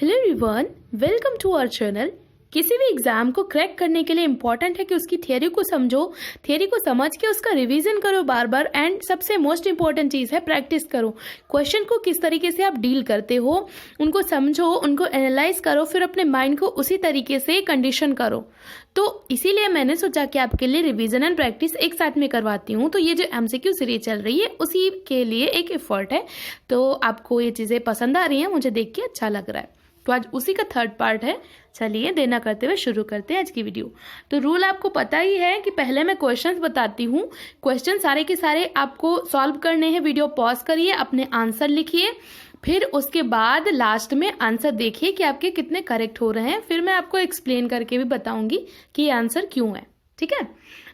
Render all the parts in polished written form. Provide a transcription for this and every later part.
Hello everyone, welcome to our channel. किसी भी exam को क्रैक करने के लिए इम्पॉर्टेंट है कि उसकी थियरी को समझो, थियरी को समझ के उसका रिवीजन करो बार बार, एंड सबसे मोस्ट इम्पॉर्टेंट चीज़ है प्रैक्टिस करो। क्वेश्चन को किस तरीके से आप डील करते हो उनको समझो, उनको एनालाइज करो, फिर अपने माइंड को उसी तरीके से कंडीशन करो। तो इसीलिए मैंने सोचा कि आपके लिए रिवीजन एंड प्रैक्टिस एक साथ में करवाती हूँ। तो ये जो MCQ सीरीज चल रही है उसी के लिए एक एफर्ट है। तो आपको ये चीज़ें पसंद आ रही हैं, मुझे देख के अच्छा लग रहा है। तो आज उसी का थर्ड पार्ट है। चलिए देना करते हुए शुरू करते हैं आज की वीडियो। तो रूल आपको पता ही है कि पहले मैं क्वेश्चंस बताती हूँ, क्वेश्चन सारे के सारे आपको सॉल्व करने हैं। वीडियो पॉज करिए, अपने आंसर लिखिए, फिर उसके बाद लास्ट में आंसर देखिए कि आपके कितने करेक्ट हो रहे हैं। फिर मैं आपको एक्सप्लेन करके भी बताऊंगी कि ये आंसर क्यों है। ठीक है,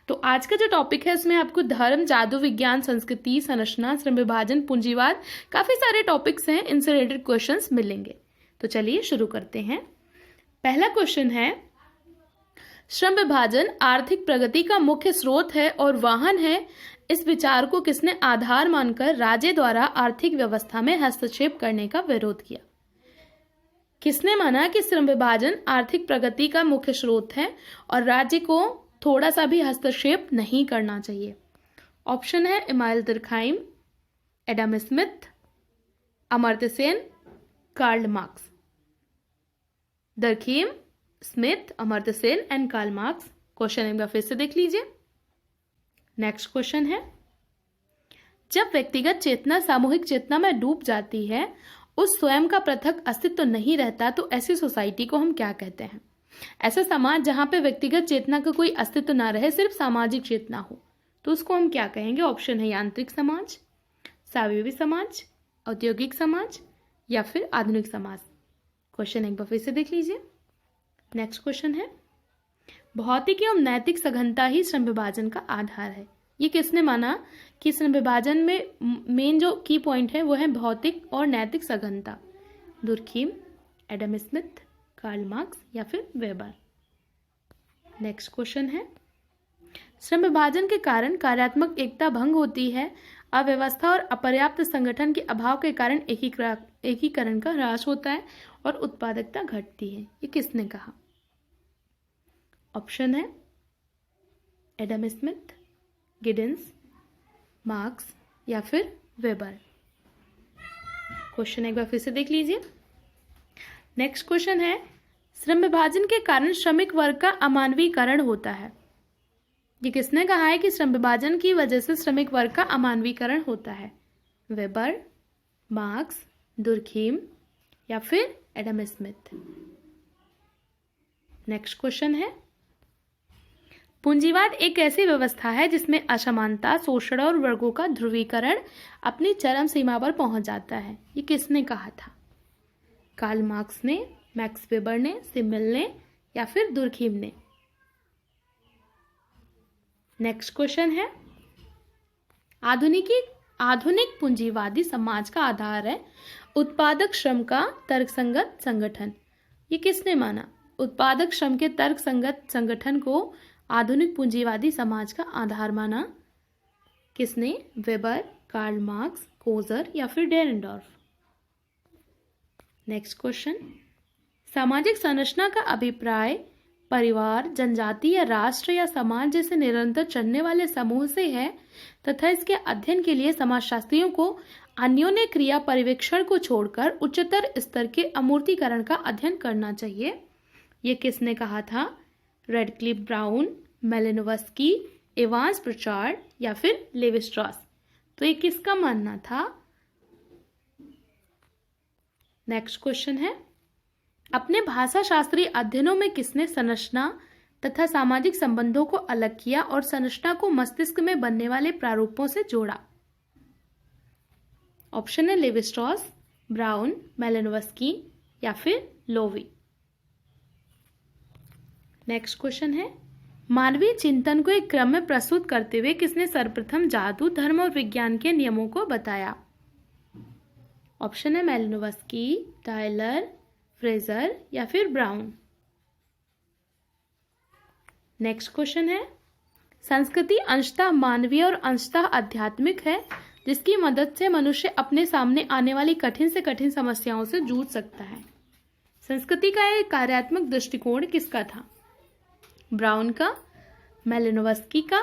तो आज का जो टॉपिक है उसमें आपको धर्म, जादू, विज्ञान, संस्कृति, संरचना, श्रम विभाजन, पूंजीवाद, काफी सारे टॉपिक्स हैं, इनसे रिलेटेड क्वेश्चंस मिलेंगे। तो चलिए शुरू करते हैं। पहला क्वेश्चन है, श्रम विभाजन आर्थिक प्रगति का मुख्य स्रोत है और वाहन है। इस विचार को किसने आधार मानकर राज्य द्वारा आर्थिक व्यवस्था में हस्तक्षेप करने का विरोध किया? किसने माना कि श्रम विभाजन आर्थिक प्रगति का मुख्य स्रोत है और राज्य को थोड़ा सा भी हस्तक्षेप नहीं करना चाहिए? ऑप्शन है Emmanuel Durkheim, Adam Smith, Amartya Sen, Karl Marx. Durkheim, Smith, Amartya Sen and Karl Marx. Question एक बार फिर से देख लीजिए। नेक्स्ट क्वेश्चन है, जब व्यक्तिगत चेतना सामूहिक चेतना में डूब जाती है, उस स्वयं का पृथक अस्तित्व नहीं रहता, तो ऐसी सोसाइटी को हम क्या कहते हैं? ऐसा समाज जहां पे व्यक्तिगत चेतना का कोई अस्तित्व ना रहे, सिर्फ सामाजिक चेतना हो, तो उसको हम क्या कहेंगे? ऑप्शन है यांत्रिक समाज, स्वायत्त समाज, औद्योगिक समाज या फिर आधुनिक समाज। क्वेश्चन एक बार फिर से देख लीजिए। नेक्स्ट क्वेश्चन है, भौतिक एवं नैतिक सघनता ही श्रम विभाजन का आधार है। ये किसने माना कि श्रम विभाजन में मेन जो की पॉइंट है वो है भौतिक और नैतिक सघनता? दुर्कheim, एडम स्मिथ, कार्ल मार्क्स या फिर वेबर। नेक्स्ट क्वेश्चन है, श्रम विभाजन के कारण कार्यात्मक एकता भंग होती है, अव्यवस्था और अपर्याप्त संगठन के अभाव के कारण एकीकरण का ह्रास होता है और उत्पादकता घटती है। ये किसने कहा? ऑप्शन है एडम स्मिथ, गिडेंस, मार्क्स या फिर वेबर। क्वेश्चन एक बार फिर से देख लीजिए। नेक्स्ट क्वेश्चन है, श्रम विभाजन के कारण श्रमिक वर्ग का अमानवीकरण होता है। ये किसने कहा है कि श्रम विभाजन की वजह से श्रमिक वर्ग का अमानवीकरण होता है? वेबर, मार्क्स, दुर्कheim या फिर एडम स्मिथ। नेक्स्ट क्वेश्चन है, पूंजीवाद एक ऐसी व्यवस्था है जिसमें असमानता, शोषण और वर्गों का ध्रुवीकरण अपनी चरम सीमा पर पहुंच जाता है। ये किसने कहा था? कार्ल मार्क्स ने, मैक्स वेबर ने, सिमेल ने या फिर दुर्कheim ने? नेक्स्ट क्वेश्चन है, आधुनिक पूंजीवादी समाज का आधार है उत्पादक श्रम का तर्कसंगत संगठन। ये किसने माना? उत्पादक श्रम के तर्कसंगत संगठन को आधुनिक पूंजीवादी समाज का आधार माना? किसने? वेबर, कार्ल मार्क्स, कोजर या फिर डेरेनडॉर्फ। नेक्स्ट क्वेश्चन, सामाजिक संरचना का अभिप्राय परिवार, जनजाति या राष्ट्र या समाज जैसे निरंतर चलने वाले समूह से है तथा इसके अध्ययन के लिए समाजशास्त्रियों को अन्योन्य क्रिया पर्यवेक्षण को छोड़कर उच्चतर स्तर के अमूर्तीकरण का अध्ययन करना चाहिए। ये किसने कहा था? रेडक्लिफ ब्राउन, मेलिनोवस्की, एवांस प्रिचार्ड या फिर लेवी स्ट्रॉस। तो ये किसका मानना था? नेक्स्ट क्वेश्चन है, अपने भाषा शास्त्रीय अध्ययनों में किसने संरचना तथा सामाजिक संबंधों को अलग किया और संरचना को मस्तिष्क में बनने वाले प्रारूपों से जोड़ा? ऑप्शन है लेवी स्ट्रॉस, ब्राउन, मेलिनोवस्की या फिर लोवी। नेक्स्ट क्वेश्चन है, मानवीय चिंतन को एक क्रम में प्रस्तुत करते हुए किसने सर्वप्रथम जादू, धर्म और विज्ञान के नियमों को बताया? ऑप्शन है मेलिनोवस्की, टायलर, फ्रेजर या फिर ब्राउन। नेक्स्ट क्वेश्चन है, संस्कृति अंशतः मानवीय और अंशतः आध्यात्मिक है, जिसकी मदद से मनुष्य अपने सामने आने वाली कठिन से कठिन समस्याओं से जूझ सकता है। संस्कृति का एक कार्यात्मक दृष्टिकोण किसका था? ब्राउन का, मेलिनोवस्की का,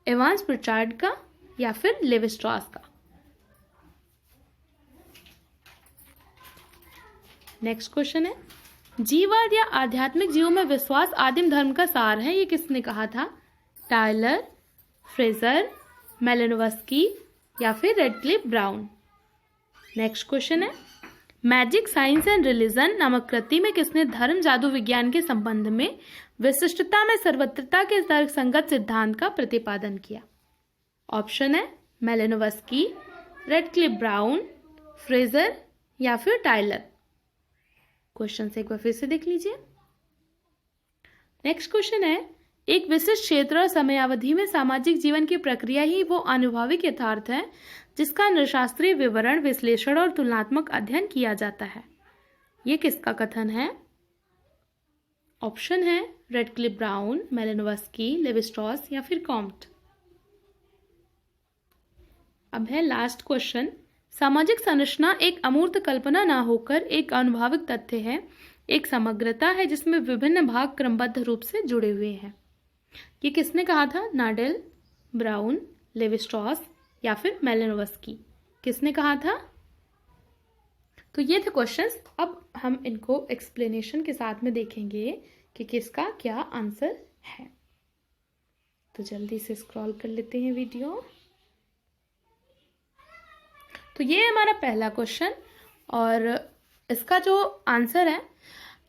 एवांस प्रिचार्ड का या फिर लेवी स्ट्रॉस का? नेक्स्ट क्वेश्चन है, जीववाद या आध्यात्मिक जीवों में विश्वास आदिम धर्म का सार है, ये किसने कहा था? टायलर, फ्रेजर, मेलिनोवस्की या फिर रेडक्लिफ ब्राउन? नेक्स्ट क्वेश्चन है, मैजिक साइंस एंड रिलीजन नामक कृति में किसने धर्म जादू विज्ञान के संबंध में विशिष्टता में सर्वत्रता के तर्क संगत सिद्धांत का प्रतिपादन किया? ऑप्शन है मेलिनोवस्की, रेडक्लिफ ब्राउन, फ्रेजर या फिर टायलर? क्वेश्चन से एक बार फिर से देख लीजिए। नेक्स्ट क्वेश्चन है, एक विशिष्ट क्षेत्र और समयावधि में सामाजिक जीवन की प्रक्रिया ही वो आनुभविक यथार्थ है जिसका निशास्त्रीय विवरण, विश्लेषण और तुलनात्मक अध्ययन किया जाता है। ये किसका कथन है? ऑप्शन है रेडक्लिफ ब्राउन, मेलिनोवस्की, लेवी स्ट्रॉस या फिर कॉम्ट? अब है लास्ट क्वेश्चन, सामाजिक संरचना एक अमूर्त कल्पना ना होकर एक अनुभविक तथ्य है, एक समग्रता है जिसमें विभिन्न भाग क्रमबद्ध रूप से जुड़े हुए हैं। ये किसने कहा था? नाडेल, ब्राउन, लेवी स्ट्रॉस या फिर मेलिनोवस्की? किसने कहा था? तो ये थे क्वेश्चंस। अब हम इनको एक्सप्लेनेशन के साथ में देखेंगे कि किसका क्या आंसर है। तो जल्दी से स्क्रॉल कर लेते हैं वीडियो। तो ये हमारा पहला क्वेश्चन और इसका जो आंसर है,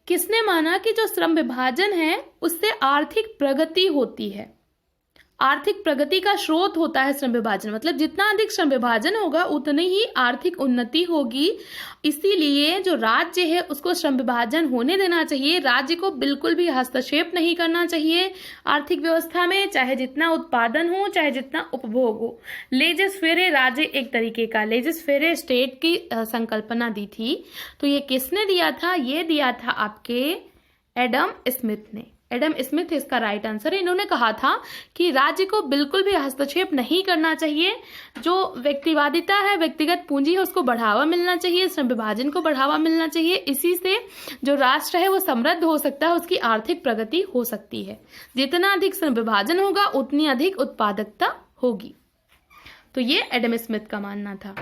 किसने माना कि जो श्रम विभाजन है उससे आर्थिक प्रगति होती है? आर्थिक प्रगति का स्रोत होता है श्रम विभाजन, मतलब जितना अधिक श्रम विभाजन होगा उतनी ही आर्थिक उन्नति होगी। इसीलिए जो राज्य है उसको श्रम विभाजन होने देना चाहिए। राज्य को बिल्कुल भी हस्तक्षेप नहीं करना चाहिए आर्थिक व्यवस्था में, चाहे जितना उत्पादन हो चाहे जितना उपभोग हो। लेजेस फेरे राज्य एक तरीके का, लेजेस फेरे स्टेट की संकल्पना दी थी। तो ये किसने दिया था? ये दिया था आपके एडम स्मिथ ने। एडम स्मिथ इसका राइट आंसर है। इन्होंने कहा था कि राज्य को बिल्कुल भी हस्तक्षेप नहीं करना चाहिए। जो व्यक्तिवादिता है, व्यक्तिगत पूंजी है, उसको बढ़ावा मिलना चाहिए, श्रम विभाजन को बढ़ावा मिलना चाहिए। इसी से जो राष्ट्र है वो समृद्ध हो सकता है, उसकी आर्थिक प्रगति हो सकती है। जितना अधिक श्रम विभाजन होगा उतनी अधिक उत्पादकता होगी। तो ये एडम स्मिथ का मानना था।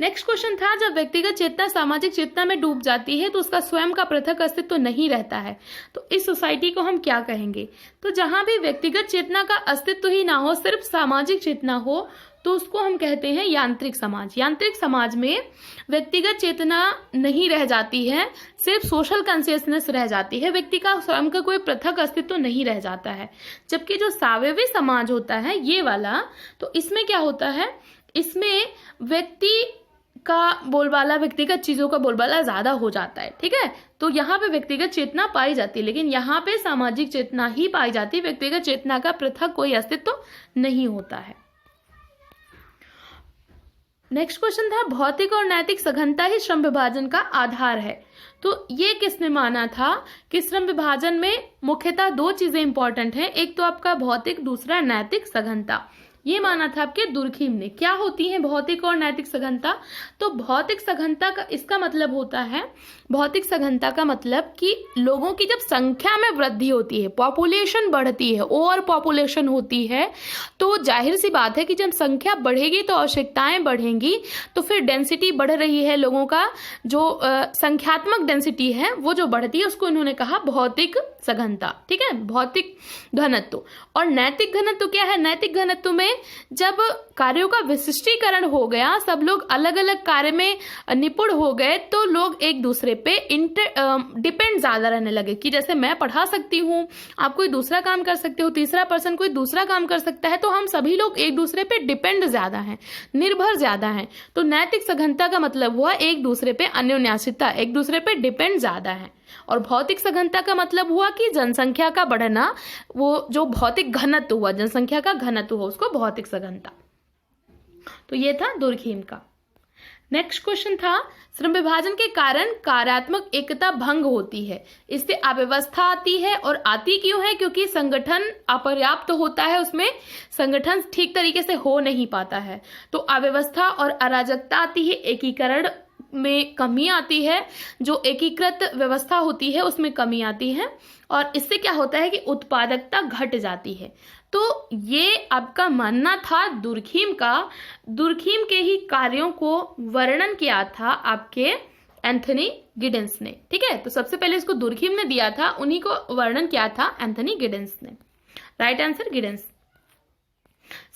नेक्स्ट क्वेश्चन था, जब व्यक्तिगत चेतना सामाजिक चेतना में डूब जाती है तो उसका स्वयं का पृथक अस्तित्व तो नहीं रहता है, तो इस सोसाइटी को हम क्या कहेंगे? तो जहां भी व्यक्तिगत चेतना का अस्तित्व ही ना हो, सिर्फ सामाजिक चेतना हो, तो उसको हम कहते हैं यांत्रिक समाज। यांत्रिक समाज में व्यक्तिगत चेतना नहीं रह जाती है, सिर्फ सोशल कॉन्शियसनेस रह जाती है, व्यक्ति का स्वयं का कोई पृथक अस्तित्व नहीं रह जाता है। जबकि जो सावयवी समाज होता है ये वाला, तो इसमें क्या होता है? इसमें व्यक्ति का बोलबाला, व्यक्तिगत चीजों का बोलबाला ज्यादा हो जाता है। ठीक है, तो यहाँ पे व्यक्तिगत चेतना पाई जाती है, लेकिन यहाँ पे सामाजिक चेतना ही पाई जाती है। व्यक्तिगत चेतना का पृथक कोई अस्तित्व नहीं होता है। नेक्स्ट क्वेश्चन था, भौतिक और नैतिक सघनता ही श्रम विभाजन का आधार है। तो ये किसने माना था कि श्रम विभाजन में मुख्यतः दो चीजें इंपॉर्टेंट हैं, एक तो आपका भौतिक, दूसरा नैतिक सघनता। ये माना था आपके दुर्खीम ने। क्या होती है भौतिक और नैतिक सघनता? तो भौतिक सघनता का इसका मतलब होता है, भौतिक सघनता का मतलब कि लोगों की जब संख्या में वृद्धि होती है, पॉपुलेशन बढ़ती है, ओवर पॉपुलेशन होती है, तो जाहिर सी बात है कि जब संख्या बढ़ेगी तो आवश्यकताएं बढ़ेंगी, तो फिर डेंसिटी बढ़ रही है, लोगों का जो संख्यात्मक डेंसिटी है वो जो बढ़ती है उसको इन्होंने कहा भौतिक सघनता। ठीक है, भौतिक घनत्व। और नैतिक घनत्व क्या है? नैतिक घनत्व में जब कार्यों का विशिष्टीकरण हो गया, सब लोग अलग अलग कार्य में निपुण हो गए, तो लोग एक दूसरे पे डिपेंड ज्यादा रहने लगे कि जैसे मैं पढ़ा सकती हूँ, आप कोई दूसरा काम कर सकते हो, तीसरा पर्सन कोई दूसरा काम कर सकता है, तो हम सभी लोग एक दूसरे पे डिपेंड ज्यादा हैं, निर्भर ज्यादा हैं। तो नैतिक सघनता का मतलब हुआ एक दूसरे पे अन्योन्यासिता, एक दूसरे पे डिपेंड ज्यादा है। और भौतिक सघनता का मतलब हुआ कि जनसंख्या का बढ़ना, वो जो भौतिक घनत्व हुआ, जनसंख्या का घनत्व हुआ, उसको भौतिक सघनता। तो ये था दुर्खीम का। नेक्स्ट क्वेश्चन था, श्रम विभाजन के कारण कार्यात्मक एकता भंग होती है, इससे अव्यवस्था आती है। और आती क्यों है? क्योंकि संगठन अपर्याप्त होता है, उसमें संगठन ठीक तरीके से हो नहीं पाता है, तो अव्यवस्था और अराजकता आती है। एकीकरण में कमी आती है, जो एकीकृत व्यवस्था होती है उसमें कमी आती है, और इससे क्या होता है कि उत्पादकता घट जाती है। तो ये आपका मानना था दुर्खीम के ही कार्यों को वर्णन किया था आपके एंथनी गिडेंस ने। ठीक है, तो सबसे पहले इसको दुर्खीम ने दिया था, उन्हीं को वर्णन किया था एंथनी गिडेंस ने। Right answer Giddens.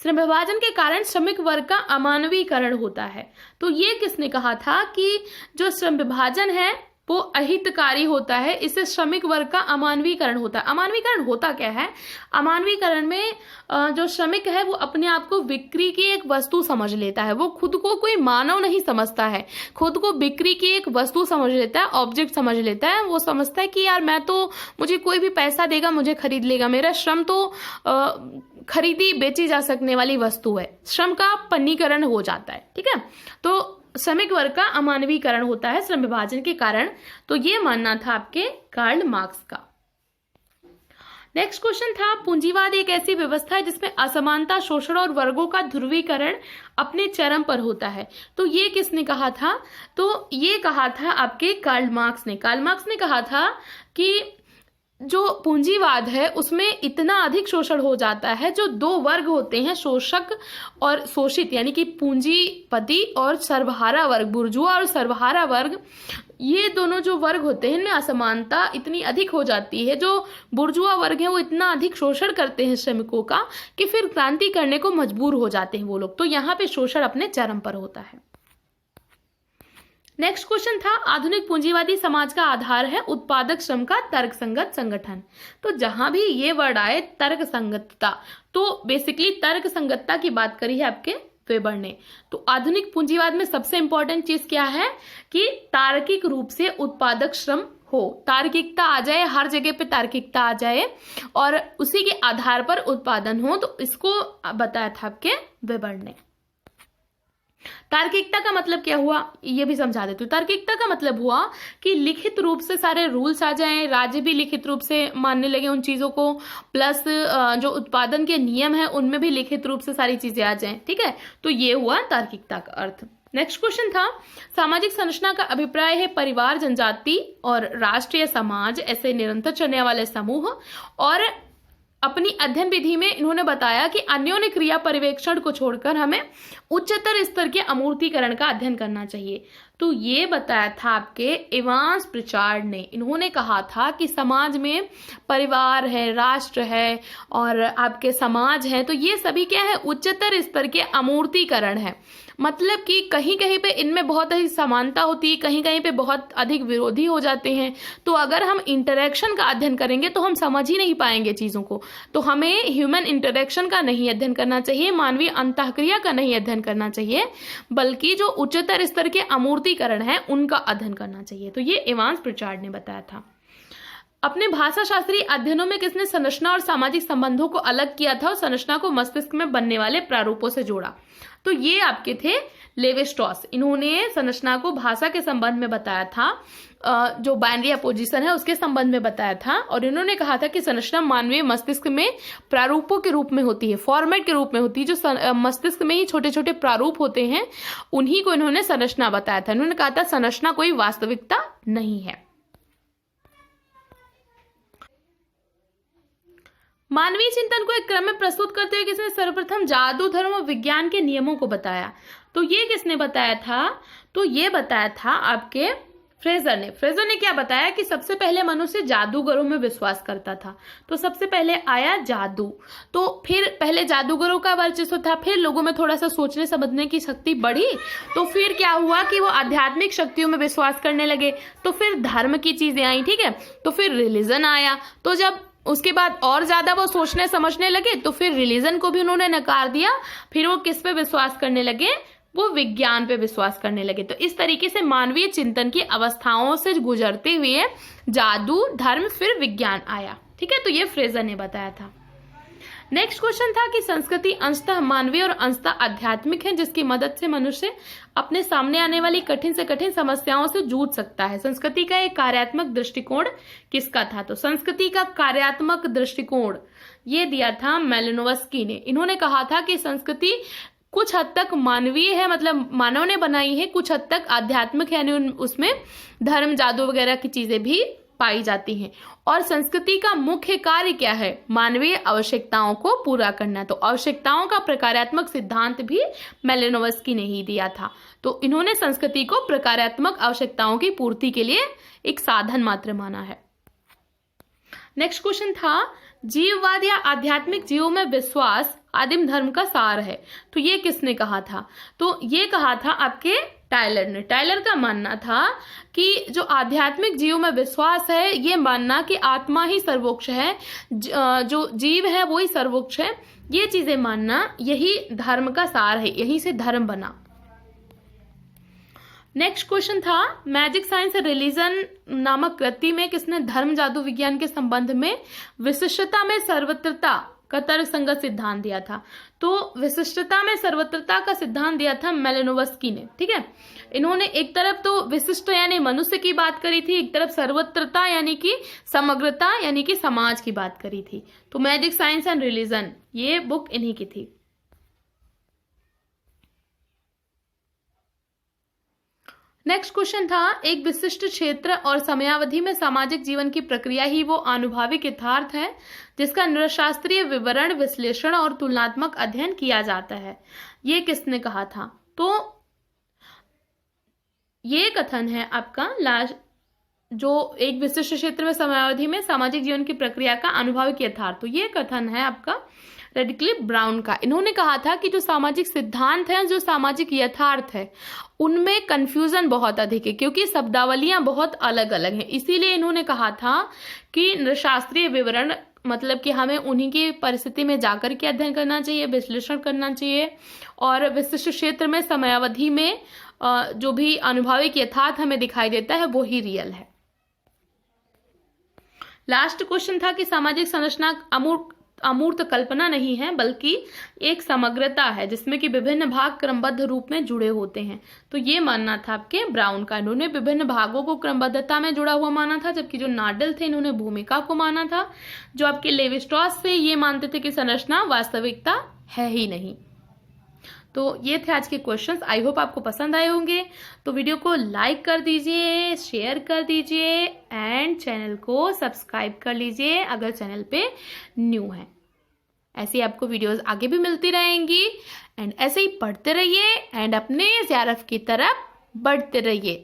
श्रम विभाजन के कारण श्रमिक वर्ग का अमानवीकरण होता है। तो ये किसने कहा था कि जो श्रम विभाजन है वो अहितकारी होता है, इससे श्रमिक वर्ग का अमानवीकरण होता है। अमानवीकरण होता क्या है? अमानवीकरण में जो श्रमिक है वो अपने आप को बिक्री की एक वस्तु समझ लेता है, वो खुद को कोई मानव नहीं समझता है, खुद को बिक्री की एक वस्तु समझ लेता है, ऑब्जेक्ट समझ लेता है। वो समझता है कि यार मुझे कोई भी पैसा देगा मुझे खरीद लेगा, मेरा श्रम तो खरीदी बेची जा सकने वाली वस्तु है, श्रम का पन्नीकरण हो जाता है। ठीक है, तो श्रमिक वर्ग का अमानवीकरण होता है श्रम विभाजन के कारण। तो ये मानना था आपके कार्ल मार्क्स का। नेक्स्ट क्वेश्चन था, पूंजीवाद एक ऐसी व्यवस्था है जिसमें असमानता, शोषण और वर्गों का ध्रुवीकरण अपने चरम पर होता है। तो ये किसने कहा था? तो ये कहा था आपके कार्ल मार्क्स ने। कार्ल मार्क्स ने कहा था कि जो पूंजीवाद है उसमें इतना अधिक शोषण हो जाता है, जो दो वर्ग होते हैं, शोषक और शोषित, यानी कि पूंजीपति और सर्वहारा वर्ग, बुर्जुआ और सर्वहारा वर्ग, ये दोनों जो वर्ग होते हैं इनमें असमानता इतनी अधिक हो जाती है। जो बुर्जुआ वर्ग है वो इतना अधिक शोषण करते हैं श्रमिकों का कि फिर क्रांति करने को मजबूर हो जाते हैं वो लोग। तो यहाँ पे शोषण अपने चरम पर होता है। नेक्स्ट क्वेश्चन था, आधुनिक पूंजीवादी समाज का आधार है उत्पादक श्रम का तर्कसंगत संगठन। तो जहां भी ये वर्ड आए तर्कसंगतता, तो बेसिकली तर्कसंगतता की बात करी है आपके वेबर ने। तो आधुनिक पूंजीवाद में सबसे इंपॉर्टेंट चीज क्या है कि तार्किक रूप से उत्पादक श्रम हो, तार्किकता आ जाए, हर जगह पे तार्किकता आ जाए और उसी के आधार पर उत्पादन हो। तो इसको बताया था आपके वेबर ने। तार्किकता का मतलब क्या हुआ ये भी समझा देती हूँ। तार्किकता का मतलब हुआ कि लिखित रूप से सारे रूल्स आ जाएं, राज्य भी लिखित रूप से मानने लगे उन चीजों को, प्लस जो उत्पादन के नियम है उनमें भी लिखित रूप से सारी चीजें आ जाएं। ठीक है, तो ये हुआ तार्किकता का अर्थ। नेक्स्ट क्वेश्चन था, सामाजिक संरचना का अभिप्राय है परिवार, जनजाति और राष्ट्रीय समाज ऐसे निरंतर चलने वाले समूह। और अपनी अध्ययन विधि में इन्होंने बताया कि अन्योन्य क्रिया पर्यवेक्षण को छोड़कर हमें उच्चतर स्तर के अमूर्तीकरण का अध्ययन करना चाहिए। तो ये बताया था आपके इवांस प्रिचार्ड ने। इन्होंने कहा था कि समाज में परिवार है, राष्ट्र है और आपके समाज है, तो ये सभी क्या है? उच्चतर स्तर के अमूर्तीकरण है। मतलब कि कहीं कहीं पे इनमें बहुत अधिक समानता होती है, कहीं कहीं पे बहुत अधिक विरोधी हो जाते हैं। तो अगर हम इंटरेक्शन का अध्ययन करेंगे तो हम समझ ही नहीं पाएंगे चीजों को। तो हमें ह्यूमन इंटरेक्शन का नहीं अध्ययन करना चाहिए, मानवीय अंतःक्रिया का नहीं अध्ययन करना चाहिए, बल्कि जो उच्चतर स्तर के अमूर्तीकरण है उनका अध्ययन करना चाहिए। तो ये इवांस प्रिचार्ड ने बताया था। अपने भाषा शास्त्रीय अध्ययनों में किसने संरचना और सामाजिक संबंधों को अलग किया था और संरचना को मस्तिष्क में बनने वाले प्रारूपों से जोड़ा? तो ये आपके थे लेवी स्ट्रॉस। इन्होंने संरचना को भाषा के संबंध में बताया था, जो बाइनरी अपोजिशन है उसके संबंध में बताया था। और इन्होंने कहा था कि संरचना मानवीय मस्तिष्क में प्रारूपों के रूप में होती है, फॉर्मेट के रूप में होती है। जो मस्तिष्क में ही छोटे छोटे प्रारूप होते हैं उन्हीं को इन्होंने संरचना बताया था। इन्होंने कहा था संरचना कोई वास्तविकता नहीं है। मानवीय चिंतन को एक क्रम में प्रस्तुत करते हुए किसने सर्वप्रथम जादू, धर्म और विज्ञान के नियमों को बताया? तो ये किसने बताया था? तो ये बताया था आपके फ्रेजर ने। फ्रेजर ने क्या बताया कि सबसे पहले मनुष्य जादूगरों में विश्वास करता था। तो सबसे पहले आया जादू, तो फिर पहले जादूगरों का वर्चस्व था, फिर लोगों में थोड़ा सा सोचने समझने की शक्ति बढ़ी, तो फिर क्या हुआ कि वो आध्यात्मिक शक्तियों में विश्वास करने लगे। तो फिर धर्म की चीजें आई, ठीक है, तो फिर रिलीजन आया। तो जब उसके बाद और ज्यादा वो सोचने समझने लगे तो फिर रिलीजन को भी उन्होंने नकार दिया। फिर वो किस पे विश्वास करने लगे? वो विज्ञान पे विश्वास करने लगे। तो इस तरीके से मानवीय चिंतन की अवस्थाओं से गुजरते हुए जादू, धर्म, फिर विज्ञान आया। ठीक है, तो ये फ्रेजर ने बताया था। नेक्स्ट क्वेश्चन था कि संस्कृति अंशतः मानवीय और अंशतः आध्यात्मिक है, जिसकी मदद से मनुष्य अपने सामने आने वाली कठिन से कठिन समस्याओं से जूझ सकता है। संस्कृति का एक कार्यात्मक दृष्टिकोण किसका था? तो संस्कृति का कार्यात्मक दृष्टिकोण ये दिया था मेलिनोवस्की ने। इन्होंने कहा था कि संस्कृति कुछ हद तक मानवीय है, मतलब मानव ने बनाई है, कुछ हद तक आध्यात्मिक है, यानी उसमें धर्म जादू वगैरह की चीजें भी पाई जाती हैं। और संस्कृति का मुख्य कार्य क्या है? मानवीय आवश्यकताओं को पूरा करना। तो आवश्यकताओं का प्रकार्यात्मक सिद्धांत भी मेलिनोवस्की ने ही दिया था। तो इन्होंने संस्कृति को प्रकार्यात्मक आवश्यकताओं की पूर्ति के लिए एक साधन मात्र माना है। नेक्स्ट क्वेश्चन था, जीववाद या आध्यात्मिक जीवों में विश्वास आदिम धर्म का सार है। तो ये किसने कहा था? तो ये कहा था आपके टायलर ने। टायलर का मानना था कि जो आध्यात्मिक जीवों में विश्वास है, ये मानना कि आत्मा ही सर्वोच्च है, जो जीव है वो ही सर्वोच्च है, ये चीजें मानना, यही धर्म का सार है, यहीं से धर्म बना। नेक्स्ट क्वेश्चन था, मैजिक साइंस एंड रिलीजन नामक कृति में किसने धर्म जादू विज्ञान के संबंध में विशिष्टता में सर्वत्रता का तर्कसंगत सिद्धांत दिया था? तो विशिष्टता में सर्वत्रता का सिद्धांत दिया था मेलिनोवस्की ने। ठीक है, इन्होंने एक तरफ तो विशिष्ट यानी मनुष्य की बात करी थी, एक तरफ सर्वत्रता यानी कि समग्रता यानी कि समाज की बात करी थी। तो मैजिक साइंस एंड रिलीजन ये बुक इन्हीं की थी। नेक्स्ट क्वेश्चन था, एक विशिष्ट क्षेत्र और समयावधि में सामाजिक जीवन की प्रक्रिया ही वो आनुभविक यथार्थ है जिसका नृशास्त्रीय विवरण, विश्लेषण और तुलनात्मक अध्ययन किया जाता है। ये किसने कहा था? तो ये कथन है आपका लास्ट, जो एक विशिष्ट क्षेत्र में समयावधि में सामाजिक जीवन की प्रक्रिया का अनुभविक यथार्थ, तो ये कथन है आपका रेडक्लिफ ब्राउन का। इन्होंने कहा था कि जो सामाजिक सिद्धांत है, जो सामाजिक यथार्थ है, उनमें कंफ्यूजन बहुत अधिक है क्योंकि शब्दावलियां बहुत अलग अलग हैं। इसीलिए इन्होंने कहा था कि नृशास्त्रीय विवरण, मतलब कि हमें उन्हीं की परिस्थिति में जाकर के अध्ययन करना चाहिए, विश्लेषण करना चाहिए, और विशिष्ट क्षेत्र में समयावधि में जो भी अनुभविक यथार्थ हमें दिखाई देता है वो ही रियल है। लास्ट क्वेश्चन था कि सामाजिक संरचना अमूर्त कल्पना नहीं है बल्कि एक समग्रता है जिसमें कि विभिन्न भाग क्रमबद्ध रूप में जुड़े होते हैं। तो ये मानना था आपके ब्राउन का। इन्होंने विभिन्न भागों को क्रमबद्धता में जुड़ा हुआ माना था, जबकि जो नाडल थे इन्होंने भूमिका को माना था। जो आपके लेवी स्ट्रॉस थे ये मानते थे कि संरचना वास्तविकता है ही नहीं। तो ये थे आज के क्वेश्चंस। आई होप आपको पसंद आए होंगे। तो वीडियो को लाइक कर दीजिए, शेयर कर दीजिए एंड चैनल को सब्सक्राइब कर लीजिए अगर चैनल पे न्यू है। ऐसे आपको वीडियोस आगे भी मिलती रहेंगी एंड ऐसे ही पढ़ते रहिए एंड अपने JRF की तरफ बढ़ते रहिए।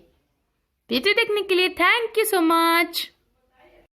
वीडियो देखने के लिए थैंक यू सो मच।